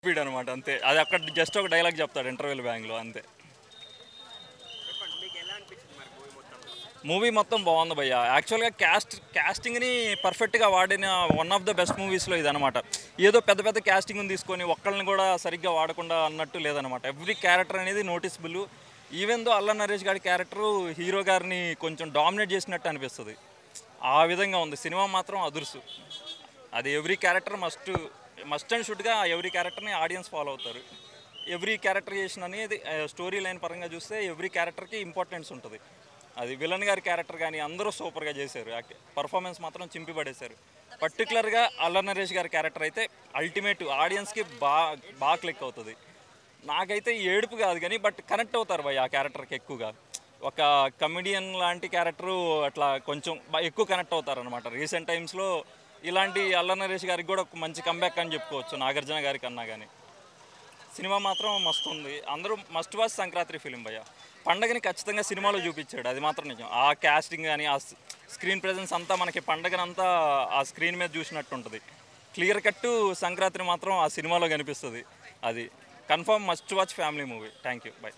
Speed అనమాట అంతే. అది అక్కడ జస్ట్ ఒక డైలాగ్ చెప్తాడు ఇంటర్వెల్ బ్యాంగ్లో అంతే. మూవీ మొత్తం బాగుంది భయ్య. యాక్చువల్గా క్యాస్టింగ్ని పర్ఫెక్ట్గా వాడిన వన్ ఆఫ్ ద బెస్ట్ మూవీస్లో ఇదనమాట. ఏదో పెద్ద పెద్ద క్యాస్టింగ్ని తీసుకొని ఒక్కళ్ళని కూడా సరిగ్గా వాడకుండా అన్నట్టు లేదనమాట. ఎవ్రీ క్యారెక్టర్ అనేది నోటీసబుల్. ఈవెన్ దో అల్ల నరేష్ గారి క్యారెక్టరు హీరో గారిని కొంచెం డామినేట్ చేసినట్టు అనిపిస్తుంది. ఆ విధంగా ఉంది సినిమా మాత్రం అదుర్సు. అది ఎవ్రీ క్యారెక్టర్ మస్ట్ అండ్ షుడ్గా ఎవ్రీ క్యారెక్టర్ని ఆడియన్స్ ఫాలో అవుతారు. ఎవ్రీ క్యారెక్టరైజేషన్ అనేది స్టోరీ లైన్ పరంగా చూస్తే ఎవ్రీ క్యారెక్టర్కి ఇంపార్టెన్స్ ఉంటుంది. అది విలన్ గారి క్యారెక్టర్ కానీ అందరూ సూపర్గా చేశారు. పర్ఫార్మెన్స్ మాత్రం చింపి పడేశారు. పర్టికులర్గా అల్ల నరేష్ గారి క్యారెక్టర్ అయితే అల్టిమేట్ ఆడియన్స్కి బాగా క్లిక్ అవుతుంది. నాకైతే ఏడుపు కాదు కానీ బట్ కనెక్ట్ అవుతారు భయ్ ఆ క్యారెక్టర్కి ఎక్కువగా. ఒక కమెడియన్ లాంటి క్యారెక్టరు అట్లా కొంచెం ఎక్కువ కనెక్ట్ అవుతారు అనమాట. రీసెంట్ టైమ్స్లో ఇలాంటి అల్ల నరేష్ గారికి కూడా ఒక మంచి కంబ్యాక్ అని చెప్పుకోవచ్చు నాగార్జున గారి కన్నా కానీ. సినిమా మాత్రం మస్తు ఉంది. అందరూ మస్ట్ వాచ్ సంక్రాంతి ఫిలిం భయ్య. పండగని ఖచ్చితంగా సినిమాలో చూపించాడు, అది మాత్రం నిజం. ఆ క్యాస్టింగ్ కానీ ఆ స్క్రీన్ ప్రెజెన్స్ అంతా మనకి పండగనంతా ఆ స్క్రీన్ మీద చూసినట్టు ఉంటుంది. క్లియర్ కట్టు సంక్రాంతిని మాత్రం ఆ సినిమాలో కనిపిస్తుంది. అది confirm must watch family movie. Thank you. By.